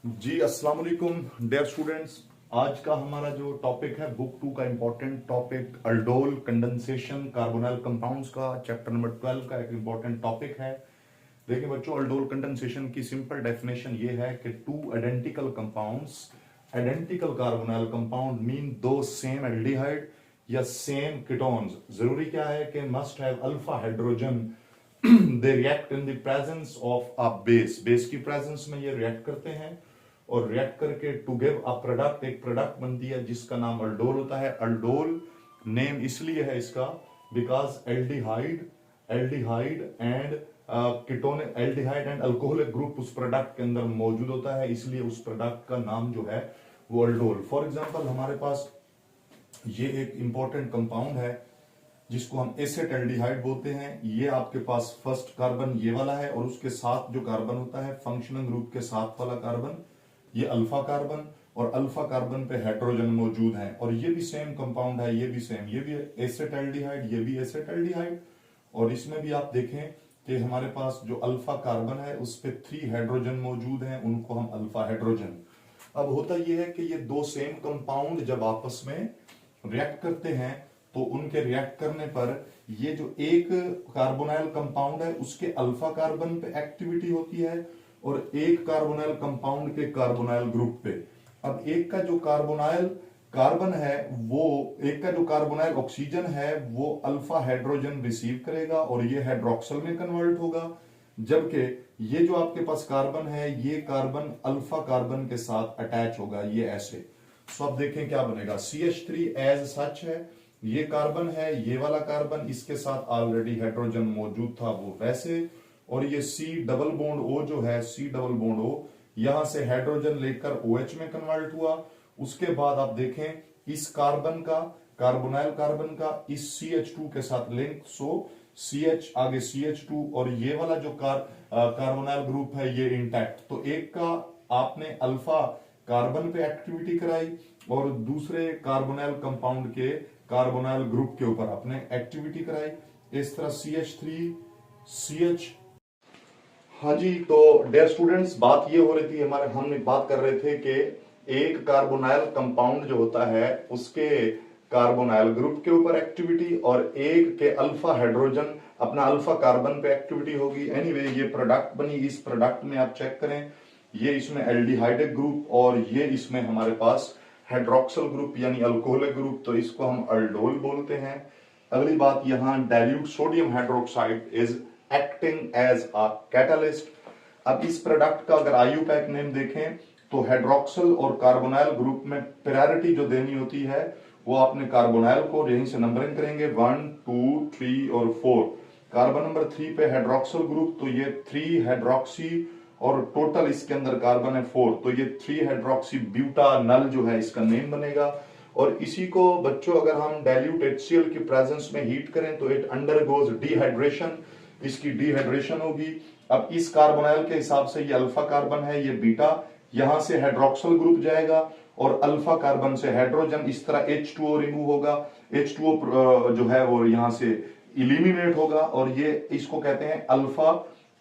जी अस्सलाम वालेकुम dear students. आज का हमारा जो टॉपिक है बुक 2 का important topic aldol condensation carbonyl compounds का चैप्टर नंबर 12 का एक इंपॉर्टेंट टॉपिक है। देखिए बच्चों, अल्डोल कंडेंसेशन की सिंपल डेफिनेशन ये है कि two identical compounds, identical carbonyl compound mean दो सेम एल्डिहाइड या सेम कीटोन्स। जरूरी क्या है कि must have alpha hydrogen. They react in the presence of a base, base की प्रेजेंस में ये रिएक्ट करते हैं और रिएक्ट करके टू गिव अ प्रोडक्ट, एक प्रोडक्ट बनती है जिसका नाम अल्डोल होता है। अल्डोल नेम इसलिए है इसका because aldehyde aldehyde and ketone, aldehyde and alcoholic group उस प्रोडक्ट के अंदर मौजूद होता है, इसलिए उस प्रोडक्ट का नाम जो है वो अल्डोल। फॉर एग्जांपल हमारे पास ये एक इंपॉर्टेंट कंपाउंड है जिसको हम एसेटल्डिहाइड बोलते हैं। ये आपके पास फर्स्ट कार्बन ये वाला है और उसके साथ जो कार्बन होता है फंक्शनल ग्रुप के साथ वाला कार्बन, ये अल्फा कार्बन, और अल्फा कार्बन पे हाइड्रोजन मौजूद है। और ये भी सेम कंपाउंड है, ये भी सेम, ये भी एसेटल्डिहाइड, ये भी एसेटल्डिहाइड। और इसमें भी आप देखें कि हमारे पास जो अल्फा कार्बन है उस पे 3 हाइड्रोजन मौजूद हैं, उनको हम अल्फा हाइड्रोजन। अब होता यह है कि ये दो सेम कंपाउंड जब आपस में रिएक्ट करते हैं तो उनके रिएक्ट करने पर ये जो एक कार्बोनाइल कंपाउंड है उसके अल्फा कार्बन पे एक्टिविटी होती है और एक कार्बोनाइल कंपाउंड के कार्बोनाइल ग्रुप पे। अब एक का जो कार्बोनाइल कार्बन है वो, एक का जो कार्बोनाइल ऑक्सीजन है वो अल्फा हाइड्रोजन रिसीव करेगा और ये हाइड्रोक्सल में कन्वर्ट होगा, जबकि ये जो आपके पास कार्बन है ये कार्बन अल्फा कार्बन के साथ अटैच होगा, ये ऐसे। तो अब देखें क्या बनेगा। CH3 एज सच है, ये कार्बन है, ये वाला कार्बन, इसके साथ ऑलरेडी हाइड्रोजन मौजूद था वो वैसे, और ये C डबल बॉन्ड O जो है, C डबल बॉन्ड O यहां से हाइड्रोजन लेकर OH में कन्वर्ट हुआ। उसके बाद आप देखें इस कार्बन का, कार्बोनाइल कार्बन का इस CH2 के साथ लिंक, सो CH आगे CH2, और ये वाला जो कार्बोनाइल ग्रुप है ये इंटैक्ट। तो एक का आपने अल्फा कार्बन पे एक्टिविटी कराई और दूसरे कार्बोनाइल कंपाउंड के कार्बोनाइल ग्रुप के ऊपर आपने एक्टिविटी कराई। इस तरह CH3 CH। हाँ जी, तो डियर स्टूडेंट्स बात ये हो रही थी हमारे, हम बात कर रहे थे कि एक कार्बोनाइल कंपाउंड जो होता है उसके कार्बोनाइल ग्रुप के ऊपर एक्टिविटी और एक के अल्फा हाइड्रोजन अपना अल्फा कार्बन पे एक्टिविटी होगी। एनीवे ये प्रोडक्ट बनी, इस प्रोडक्ट में आप चेक करें ये इसमें एल्डिहाइडिक ग्रुप और ये इसमें हमारे पास हाइड्रोक्सल ग्रुप यानी अल्कोहलिक ग्रुप, तो इसको हम अल्डोल बोलते हैं। अगली बात, यहां dilute sodium hydroxide is acting as a catalyst. अब इस प्रोडक्ट का अगर आईयूपैक नेम देखें तो हाइड्रोक्सल और कार्बोनाइल ग्रुप में प्रायोरिटी जो देनी होती है वो आपने कार्बोनाइल को यहीं से नंबरिंग करेंगे 1 2 3 और 4। कार्बन नंबर 3 पे हाइड्रोक्सल ग्रुप, तो ये 3 हाइड्रोक्सी और टोटल इसके अंदर कार्बन है 4, तो ये 3 हाइड्रोक्सी ब्यूटानल जो है इसका नेम बनेगा। और इसी को बच्चों अगर हम डाइल्यूट HCl की प्रेजेंस में हीट करें तो इट अंडरगोज डिहाइड्रेशन, इसकी डिहाइड्रेशन होगी। अब इस कार्बोनाइल के हिसाब से ये अल्फा कार्बन है, ये बीटा, यहां से हाइड्रोक्सल ग्रुप जाएगा और अल्फा कार्बन से हाइड्रोजन, इस तरह H2O रिमूव होगा, H2O जो है वो यहां से इलिमिनेट होगा और ये इसको कहते हैं alpha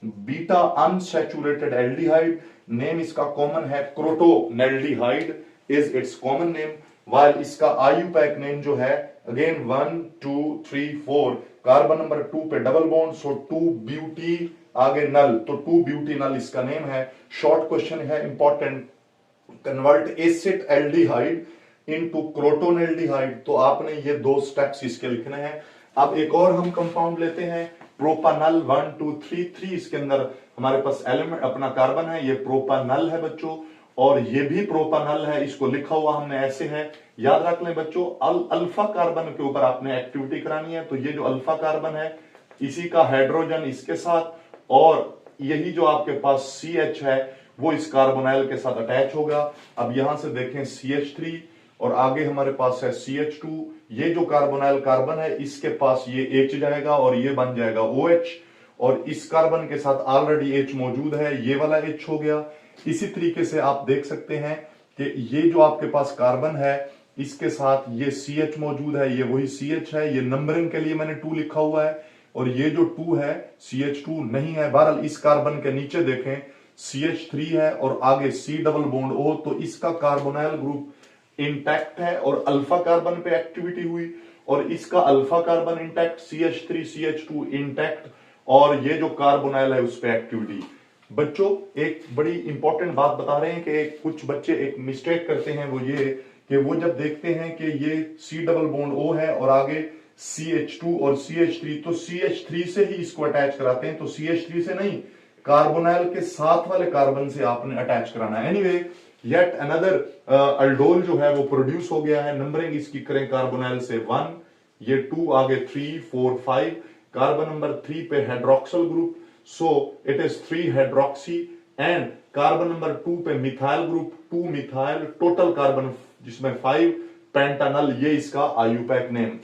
beta unsaturated aldehyde. Name इसका कॉमन है crotonaldehyde is its common name, while इसका आईयूपैक नेम जो है अगेन 1 2 3 4, कार्बन नंबर 2 पे डबल बॉन्ड, सो 2 ब्यूटी आगे नल, तो 2 ब्यूटी नल इसका नेम है। शॉर्ट क्वेश्चन है important, convert acid aldehyde into crotonaldehyde, तो आपने ये दो स्टेप्स इसके लिखने हैं। अब एक और हम कंपाउंड लेते हैं प्रोपानल 1 2 3 3, इसके अंदर हमारे पास एलिमेंट अपना कार्बन है, ये प्रोपानल है बच्चों, और ये भी प्रोपानल है, इसको लिखा हुआ हमने ऐसे है। याद रख लें बच्चों, अल्फा कार्बन के ऊपर आपने एक्टिविटी करानी है, तो ये जो अल्फा कार्बन है इसी का हाइड्रोजन इसके साथ, और यही जो आपके पास CH है वो इस कार्बोनाइल के साथ अटैच होगा। अब यहां से देखें CH3 और आगे हमारे पास है CH2, ये जो कार्बोनाइल कार्बन है इसके पास ये H जाएगा और ये बन जाएगा OH, और इस कार्बन के साथ ऑलरेडी H मौजूद है, ये वाला H हो गया। इसी तरीके से आप देख सकते हैं कि ये जो आपके पास कार्बन है इसके साथ ये CH मौजूद है, ये वही CH है, ये नंबरिंग के लिए मैंने 2 लिखा हुआ है, और ये जो 2 है CH2 नहीं है। बहरहाल इस कार्बन के नीचे देखें CH3 है और आगे C डबल बॉन्ड O, तो इसका कार्बोनाइल ग्रुप इंटैक्ट है और अल्फा कार्बन पे एक्टिविटी हुई, और इसका alpha carbon intact, CH3 CH2 intact, और ये जो कार्बोनाइल है उस पे एक्टिविटी। बच्चों एक बड़ी इंपॉर्टेंट बात बता रहे हैं कि कुछ बच्चे एक मिस्टेक करते हैं, वो ये कि वो जब देखते हैं कि ये C डबल बॉन्ड O है और आगे CH2 और CH3, तो CH3 से ही इसको अटैच कराते हैं, तो CH3 से नहीं, कार्बोनाइल के साथ वाले कार्बन से आपने अटैच कराना है। एनीवे येट अनदर अल्डोल जो है वो प्रोड्यूस हो गया है। नंबरिंग इसकी करें कार्बोनाइल से 1, ये 2, आगे 3 4 5, कार्बन नंबर 3 पे hydroxyl group, so it is 3 hydroxy, and carbon number 2 पे methyl group, 2 methyl, total carbon जिसमें 5 पेंटानल, ये इसका आयुपैक नेम।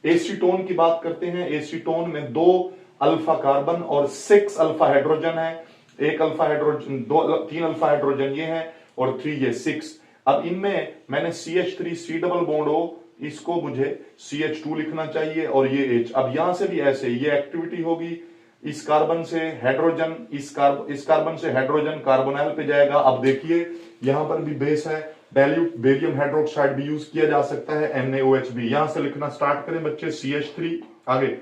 एसीटोन की बात करते हैं। एसीटोन में 2 अल्फा कार्बन और 6 अल्फा हाइड्रोजन है, 1 अल्फा हाइड्रोजन, 3 अल्फा हाइड्रोजन ये है और 3 ये 6। अब इनमें मैंने CH3 C double bond O, इसको मुझे CH2 लिखना चाहिए और ये H। अब यहां से भी ऐसे ये एक्टिविटी होगी, इस कार्बन से हाइड्रोजन, इस कार्बन से हाइड्रोजन कार्बोनाइल पे जाएगा। अब देखिए यहां पर भी बेस है, डाइल्यूट बेरियम हाइड्रोक्साइड भी यूज किया जा सकता है, NaOH भी। यहां से लिखना स्टार्ट करें बच्चे, CH3, आगे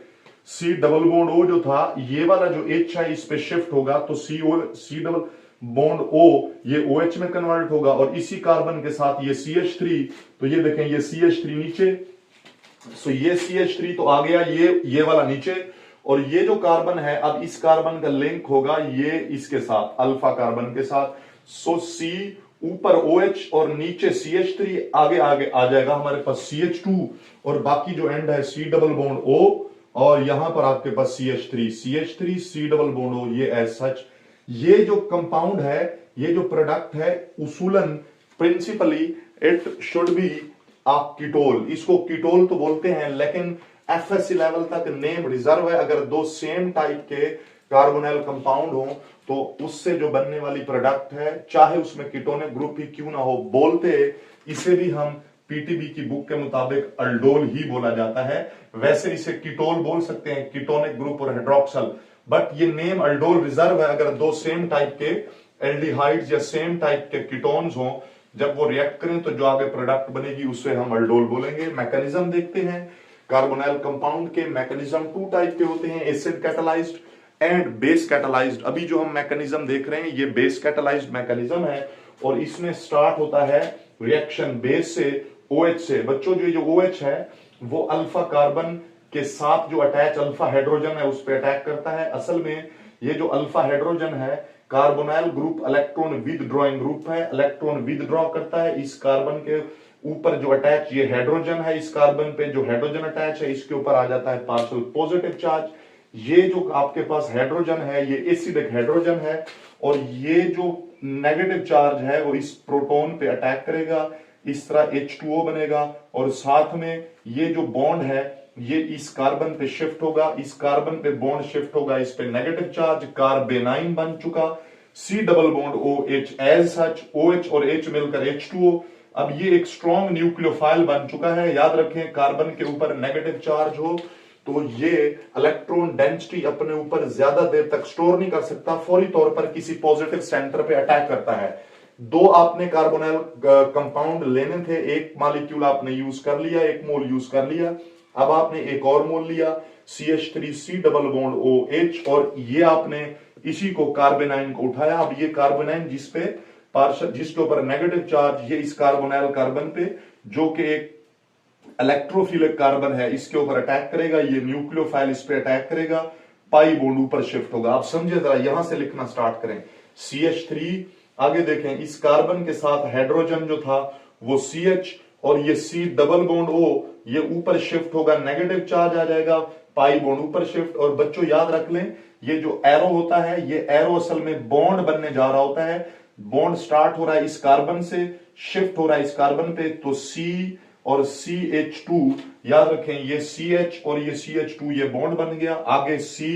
C डबल बॉन्ड O जो था, ये वाला जो H है इस पे शिफ्ट होगा, तो C डबल बॉन्ड O ये OH में कन्वर्ट होगा, और इसी कार्बन के साथ ये CH3, तो ये देखें ये CH3 नीचे, सो ये CH3 तो आ गया, ये वाला नीचे, और ये जो कार्बन है अब इस कार्बन का लिंक होगा ये इसके साथ, अल्फा कार्बन के साथ। सो C ऊपर OH और नीचे CH3, आगे आगे आ जाएगा हमारे पास CH2, और बाकी जो एंड है C डबल बॉन्ड O, और यहां पर आपके पास CH3 C double bond O, ये एज सच। ये जो कंपाउंड है, ये जो प्रोडक्ट है, उसूलन principally it should be a ketol. इसको कीटोल तो बोलते हैं, लेकिन FSC लेवल तक नेम रिजर्व है। अगर 2 सेम टाइप के कार्बोनाइल कंपाउंड हो तो उससे जो बनने वाली प्रोडक्ट है, चाहे उसमें कीटोनिक ग्रुप ही क्यों ना हो, बोलते इसे भी हम पीटीबी की बुक के मुताबिक अल्डोल ही बोला जाता है। वैसे इसे कीटोल बोल सकते हैं, कीटोनिक ग्रुप और हाइड्रोक्सल, बट ये नेम अल्डोल रिजर्व है अगर 2 सेम टाइप के एल्डिहाइड्स या सेम टाइप के कीटोन्स हो, जब वो रिएक्ट करें तो जो आगे प्रोडक्ट बनेगी उससे हम अल्डोल बोलेंगे। मैकेनिज्म देखते हैं कार्बोनाइल कंपाउंड के। मैकेनिज्म 2 टाइप के होते हैं, acid catalysed and base catalysed. अभी जो हम मैकेनिज्म देख रहे हैं ये बेस कैटालाइज्ड मैकेनिज्म है, और इसमें स्टार्ट होता है रिएक्शन बेस से, OH से। बच्चों जो OH है वो अल्फा कार्बन के साथ जो अटैच अल्फा हाइड्रोजन है उस पर अटैक करता है। असल में ये जो अल्फा हाइड्रोजन है, carbonyl group electron withdrawing group है, इलेक्ट्रॉन विदड्रॉ करता है। इस कार्बन के ऊपर जो अटैच ये हाइड्रोजन है, इस कार्बन पे जो हाइड्रोजन अटैच है इसके ऊपर आ जाता है पार्शियल पॉजिटिव चार्ज। ये जो आपके पास हाइड्रोजन है ये एसिडिक हाइड्रोजन है, और ये जो नेगेटिव चार्ज है वो इस प्रोटॉन पे अटैक करेगा, इस तरह H2O बनेगा, और साथ में ये जो बॉन्ड है ये इस कार्बन पे शिफ्ट होगा, इस कार्बन पे बॉन्ड शिफ्ट होगा, इस पे नेगेटिव चार्ज कार्बेनाइन बन चुका, C double bond OH as such, OH और H मिलकर H2O। अब ये एक स्ट्रॉन्ग न्यूक्लियोफाइल बन चुका है। याद रखें कार्बन के ऊपर नेगेटिव चार्ज हो तो ये इलेक्ट्रॉन डेंसिटी अपने ऊपर ज्यादा देर तक स्टोर नहीं कर सकता, फौरी तौर पर किसी पॉजिटिव सेंटर पे अटैक करता है। 2 आपने कार्बोनाइल कंपाउंड लेने थे, एक मॉलिक्यूल आपने यूज कर लिया, 1 मोल यूज कर लिया, अब आपने एक और मोल लिया CH3 C double bond OH, और ये आपने इसी को कार्बेनाइन को उठाया। अब ये कार्बोनाइन जिसके ऊपर नेगेटिव चार्ज, ये इस कार्बोनाइल कार्बन पे जो कि एक इलेक्ट्रोफिलिक कार्बन है इसके ऊपर अटैक करेगा, ये न्यूक्लियोफाइल इस पे अटैक करेगा, पाई बॉन्ड ऊपर शिफ्ट होगा। आप समझे जरा, यहां से लिखना स्टार्ट करें CH3, आगे देखें इस कार्बन के साथ हाइड्रोजन जो था वो CH, और ये C डबल बॉन्ड O ये ऊपर शिफ्ट होगा, नेगेटिव चार्ज आ जाएगा, पाई बॉन्ड ऊपर शिफ्ट। और बच्चों याद रख लें ये जो एरो होता है ये एरो असल में बॉन्ड बनने जा रहा होता है। बॉन्ड स्टार्ट हो रहा है इस कार्बन से, शिफ्ट हो रहा है इस कार्बन पे, तो C और CH2, याद रखें ये CH और ये CH2 ये बॉन्ड बन गया, आगे C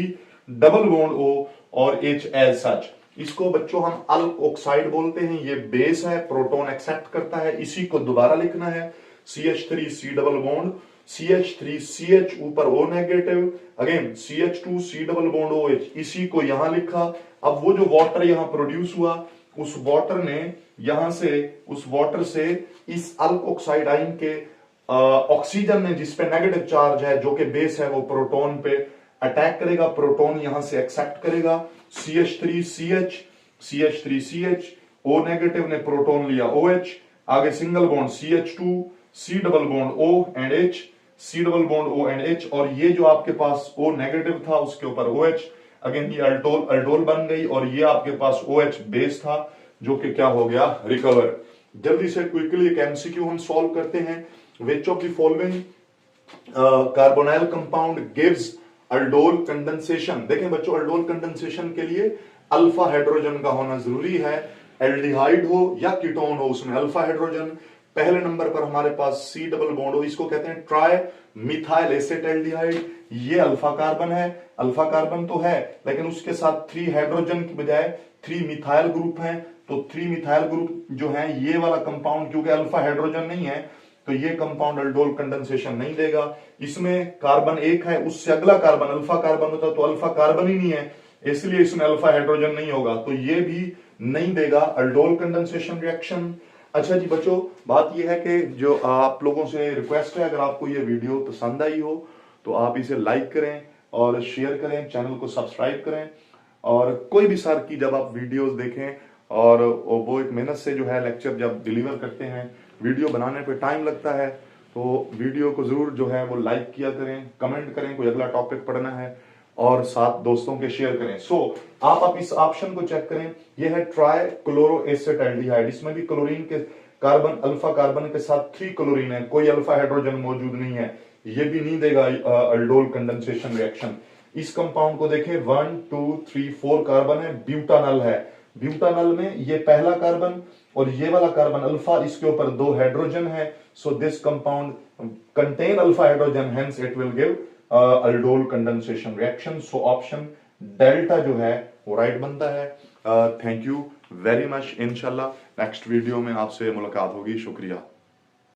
डबल बॉन्ड O और H एज सच। इसको बच्चों हम अल्क ऑक्साइड बोलते हैं, ये बेस है, प्रोटॉन एक्सेप्ट करता है, इसी को दोबारा लिखना है CH3 C double bond CH3CH ऊपर O negative, again CH2 C double bond OH, इसी को यहां लिखा। अब वो जो वाटर यहां प्रोड्यूस हुआ, उस वाटर ने यहां से, उस वाटर से इस अल्कोक्साइड आयन के ऑक्सीजन ने जिसपे नेगेटिव चार्ज है, जो कि बेस है, वो प्रोटॉन पे अटैक करेगा, प्रोटॉन यहां से एक्सेप्ट करेगा। CH3CH O नेगेटिव ने प्रोटॉन लिया OH, आगे single bond CH2 C double bond O and H, C double bond O and H, और ये जो आपके पास O नेगेटिव था उसके ऊपर OH, अगेन ये अल्डोल बन गई, और ये आपके पास OH बेस था जो कि क्या हो गया, रिकवर। जल्दी से क्विकली एक एमसीक्यू हम सॉल्व करते हैं। Which of the following carbonyl compound gives aldol condensation. देखें बच्चों, अल्डोल कंडेंसेशन के लिए अल्फा हाइड्रोजन का होना जरूरी है। एल्डिहाइड हो या कीटोन हो, उसमें अल्फा हाइड्रोजन। पहले नंबर पर हमारे पास C डबल बॉन्ड हो, इसको कहते हैं ट्राई मिथाइल एसेटल्डिहाइड। ये अल्फा कार्बन है, अल्फा कार्बन तो है, लेकिन उसके साथ 3 हाइड्रोजन की बजाय 3 मिथाइल ग्रुप हैं। तो 3 मिथाइल ग्रुप जो है, ये वाला कंपाउंड क्योंकि अल्फा हाइड्रोजन नहीं है, तो ये कंपाउंड अल्डोल कंडेंसेशन नहीं देगा। इसमें कार्बन एक है, उससे अगला कार्बन अल्फा कार्बन होता तो अल्फा कार्बन ही नहीं है, इसलिए इसमें अल्फा हाइड्रोजन नहीं होगा, तो ये भी नहीं देगा अल्डोल कंडेंसेशन रिएक्शन। अच्छा जी बच्चों, बात यह है कि जो आप लोगों से रिक्वेस्ट है, अगर आपको ये वीडियो पसंद आई हो तो आप इसे लाइक करें और शेयर करें, चैनल को सब्सक्राइब करें, और कोई भी सर की जब आप वीडियोस देखें, और वो एक मेहनत से जो है लेक्चर जब डिलीवर करते हैं, वीडियो बनाने पे टाइम लगता है, तो वीडियो को जरूर जो है वो लाइक किया करें, कमेंट करें कोई अगला टॉपिक पढ़ना है, और साथ दोस्तों के शेयर करें। आप इस ऑप्शन को चेक करें, ये है ट्राई क्लोरो एसेटल्डिहाइड। इसमें भी क्लोरीन के कार्बन, अल्फा कार्बन के साथ 3 क्लोरीन है, कोई अल्फा हाइड्रोजन मौजूद नहीं है, ये भी नहीं देगा अल्डोल कंडेंसेशन रिएक्शन। इस कंपाउंड को देखें, 1 2 3 4 कार्बन है, ब्यूटानल है। ब्यूटानल में ये पहला कार्बन और ये वाला कार्बन अल्फा, इसके ऊपर 2 हाइड्रोजन है, so this compound contain alpha hydrogen, hence it will give aldol condensation reaction. So option delta जो है वो राइट बनता है। Thank you very much. इंशाल्लाह नेक्स्ट वीडियो में आपसे मुलाकात होगी। शुक्रिया।